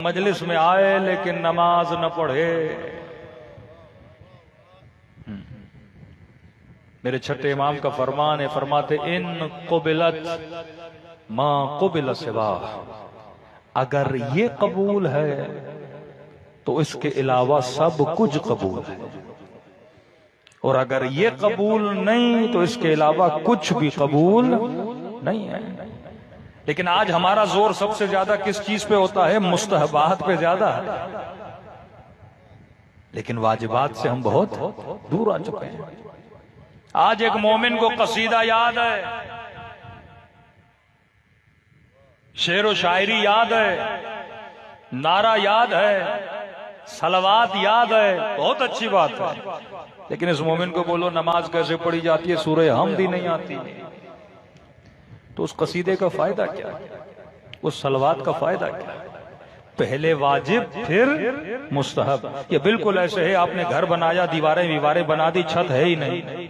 मजलिस में आए लेकिन नमाज न पढ़े। मेरे छठे इमाम का फरमान है, फरमाते इन कुबिलत मां कुबिल सिवा, अगर ये कबूल है तो इसके अलावा सब कुछ कबूल है, और अगर ये कबूल नहीं तो इसके अलावा कुछ भी कबूल नहीं है। लेकिन आज हमारा जोर सबसे ज्यादा किस चीज पे होता है? मुस्तहबात पे ज्यादा है, लेकिन वाजिबात से हम बहुत दूर आ चुके हैं। आज एक मोमिन को कसीदा याद है, शेर व शायरी याद है, नारा याद है, सलवात याद है, बहुत अच्छी बात है, लेकिन इस मोमिन को बोलो नमाज कैसे पढ़ी जाती है, सूरह हमद ही नहीं आती, तो उस कसीदे का फायदा क्या है? उस सलवात का फायदा क्या है? पहले वाजिब फिर मुस्तहब। ये बिल्कुल ऐसे है, आपने घर बनाया, दीवारें बना दी, छत है ही नहीं,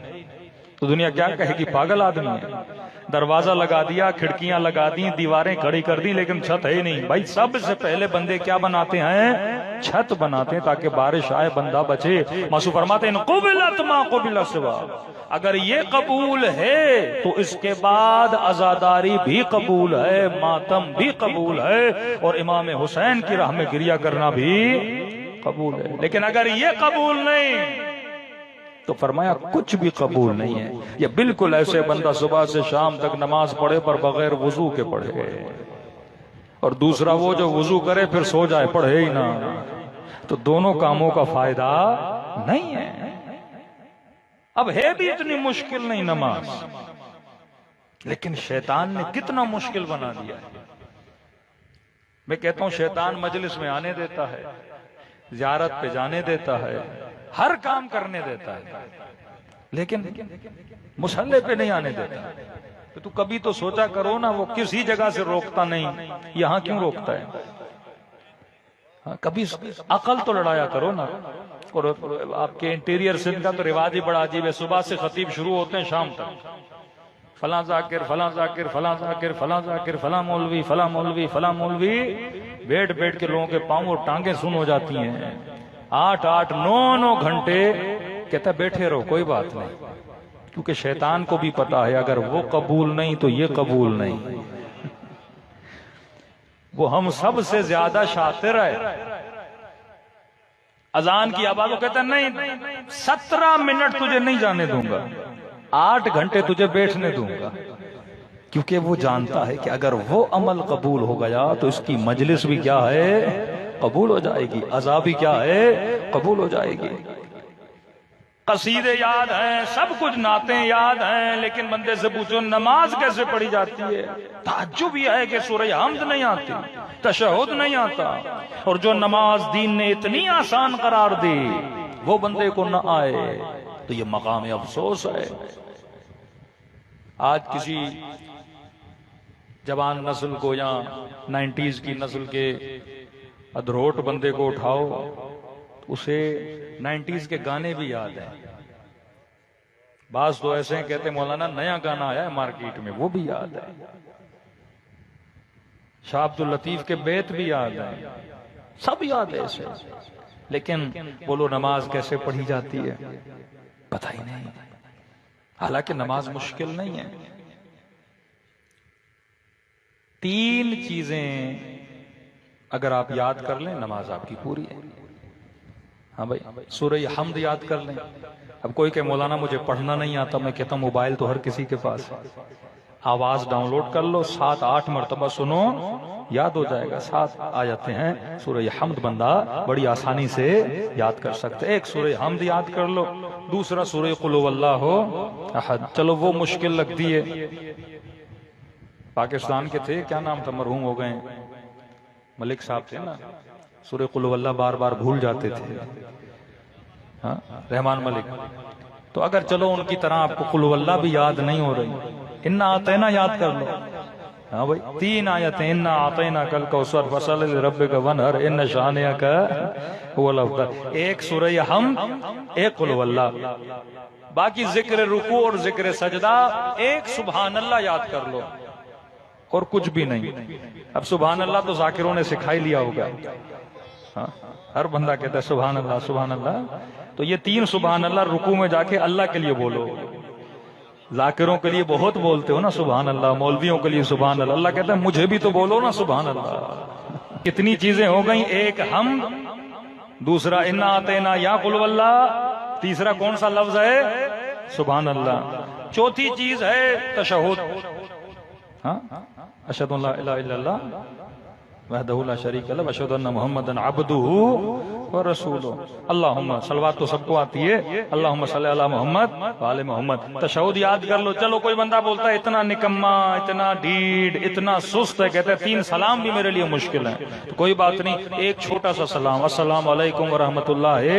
तो दुनिया क्या कहेगी? पागल आदमी है। दरवाजा लगा दिया, खिड़कियां लगा दी, दीवारें खड़ी कर दी, लेकिन छत है ही नहीं। भाई सबसे पहले बंदे क्या बनाते हैं? छत बनाते हैं, ताकि बारिश आए बंदा बचे। मासू फरमाते हैं कुबिलत मा कुबिल सिवा, अगर ये कबूल है तो इसके बाद आजादारी भी कबूल है, मातम भी कबूल है, और इमाम हुसैन की राह में गिरिया करना भी कबूल है। लेकिन अगर ये कबूल नहीं तो फरमाया कुछ भी कबूल नहीं है। ये बिल्कुल ऐसे बंदा सुबह से शाम तक नमाज पढ़े पर बगैर वजू के पढ़े, और दूसरा वो जो वजू करे फिर सो जाए, पढ़े ही ना, तो दोनों कामों का फायदा नहीं है। अब है भी इतनी मुश्किल नहीं नमाज, लेकिन शैतान ने कितना मुश्किल बना दिया है। मैं कहता हूं शैतान मजलिस में आने देता है, ज़ियारत पे जाने देता है, हर काम करने देता है, लेकिन मुसल्ले पे नहीं आने देता। तो तू कभी तो सोचा करो ना, वो किसी जगह से रोकता नहीं, यहां क्यों रोकता है? हाँ, कभी अकल तो लड़ाया करो ना। और आपके इंटीरियर सिंध का तो रिवाज ही बड़ा अजीब है, सुबह से खतीब शुरू होते हैं शाम तक, फला जाकिर फला जाकिर फला जाकिर फला जाकिर फला मौलवी फला मौलवी फला मौलवी, बैठ बैठ के लोगों के पांव और टांगे सुन हो जाती हैं। 8-8 9-9 घंटे कहता बैठे रहो, कोई बात नहीं, क्योंकि शैतान को भी पता है अगर वो कबूल नहीं तो ये कबूल नहीं। वो हम सब से ज्यादा शातिर है। अजान की आवाज, वो कहता नहीं 17 मिनट तुझे नहीं जाने दूंगा, 8 घंटे तुझे बैठने दूंगा, क्योंकि वो जानता है कि अगर वो अमल कबूल हो गया तो इसकी मजलिस भी क्या है? कबूल हो जाएगी, अज़ाब भी क्या है? कबूल हो जाएगी। कसीदे याद हैं, सब कुछ नातें याद हैं, लेकिन बंदे से पूछो नमाज कैसे पढ़ी जाती है? ताज्जुब यह है कि सूरह हमद नहीं आती, तशहुद नहीं आता, और जो नमाज दीन ने इतनी आसान करार दी वो बंदे को न आए तो ये मकाम अफसोस है। आज किसी जवान नस्ल को या 90s की नस्ल के अधरोट बंदे को उठाओ, उसे 90s के गाने भी याद हैं। बास तो ऐसे हैं, कहते मौलाना नया गाना आया है मार्केट में, वो भी याद है। शाह अब्दुल लतीफ के बेत भी याद है, सब याद है ऐसे, लेकिन बोलो नमाज कैसे पढ़ी जाती है पता ही नहीं। हालांकि नमाज मुश्किल नहीं है। 3 चीजें अगर आप याद कर लें नमाज आपकी पूरी है। हाँ भाई, सूरह हमद याद कर लें। अब कोई कहे मौलाना मुझे पढ़ना नहीं आता, मैं कहता हूं मोबाइल तो हर किसी के पास है, आवाज डाउनलोड कर लो, 7-8 मरतबा सुनो, याद हो जाएगा। 7 आ जाते हैं सूरह हमद, बंदा बड़ी आसानी से याद कर सकते। एक सूरह हमद याद कर लो, दूसरा सूरह कुल हुवल्लाहु अहद। चलो वो मुश्किल लगती है। पाकिस्तान के थे, क्या नाम था, मरहूम हो गए, मलिक साहब थे ना, सूरह कुल हुवल्लाह बार बार भूल जाते थे, हाँ, रहमान मलिक। तो अगर चलो उनकी तरह आपको कुल हुवल्लाह भी याद नहीं हो रही, इन्ना आतैना याद कर लो। हाँ भाई, 3 आयतें, इन्ना आतैना कल कौसर फसल रब्बिका वनहर इन्न शानिअका हुवल अफदल। एक सूरह हमद, एक कुल हुवल्लाह, बाकी जिक्र रुकू और जिक्र सजदा, एक सुभान अल्लाह याद कर लो। और कुछ भी नहीं। अब सुभान अल्लाह तो जाकिरों ने सिखा ही लिया होगा। हाँ, हर बंदा कहता है सुभान अल्लाह सुभान अल्लाह। तो ये 3 सुभान अल्लाह रुकू में जाके अल्लाह के लिए बोलो। जाकिरों के लिए बहुत बोलते हो ना सुभान अल्लाह, मौलवियों के लिए सुभान अल्लाह। अल्लाह कहता है मुझे भी तो बोलो ना सुभान अल्लाह। कितनी चीजें हो गई, एक हम, दूसरा इन्ना आतेना या कुल वल्लाह, तीसरा कौन सा लफ्ज है, सुभान अल्लाह, चौथी चीज है तशहुद। हाँ, अशहदु अल्ला इलाहा इल्लल्लाह वहदहु ला शरीका लहु व अशहदु अन्ना मुहम्मदन अब्दुहु व रसूलुहु। अल्लाहुम्मा, सलवात तो सबको आती है, अल्लाहुम्मा सल्ली अला मोहम्मद व आले मोहम्मद। तशहुद याद कर लो। चलो कोई बंदा बोलता है इतना निकम्मा, इतना ढीठ, इतना सुस्त है, कहता है 3 सलाम भी मेरे लिए मुश्किल है। तो कोई बात नहीं, एक छोटा सा सलाम, अस्सलाम अलैकुम व रहमतुल्लाहि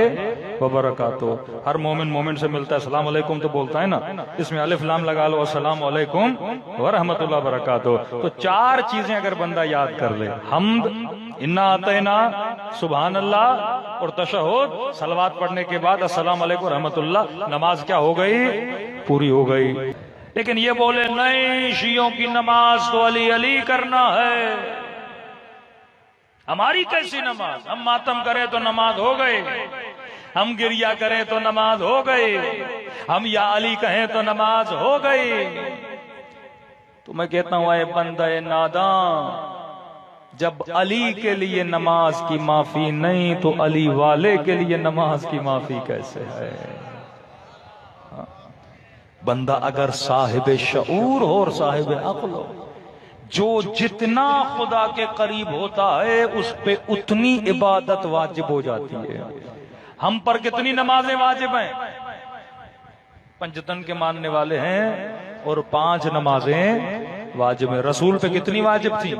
व बरकातुहू। हर मोमिन से मिलता है सलाम अलैकुम तो बोलता है ना, इसमें अलिफ लाम लगा लो, अस्सलाम अलैकुम व रहमतुल्लाहि व बरकातुहू। तो 4 चीजें अगर बंदा याद कर ले, हम्द, इन्ना आतेना, सुभान अल्लाह और तशहुद, सलवात पढ़ने के बाद अस्सलाम वालेकुम रहमतुल्लाह, नमाज क्या हो गई, पूरी हो गई। लेकिन ये बोले नहीं, शियों की नमाज तो अली अली करना है, हमारी कैसी नमाज, हम मातम करें तो नमाज हो गई, हम गिरिया करें तो नमाज हो गई, हम या अली कहें तो नमाज हो गई। तो मैं कहता हूं ऐ बंदे नादान, जब अली के लिए नमाज की माफी नहीं तो अली वाले के लिए नमाज की माफी कैसे है। बंदा अगर साहिब शऊर हो और साहिब अक्ल हो, जो जितना खुदा के करीब होता है उस पे उतनी इबादत वाजिब हो जाती है। हम पर कितनी नमाजें वाजिब हैं, पंचतन के मानने वाले हैं और 5 नमाजें वाजिब हैं। रसूल पे कितनी वाजिब थी,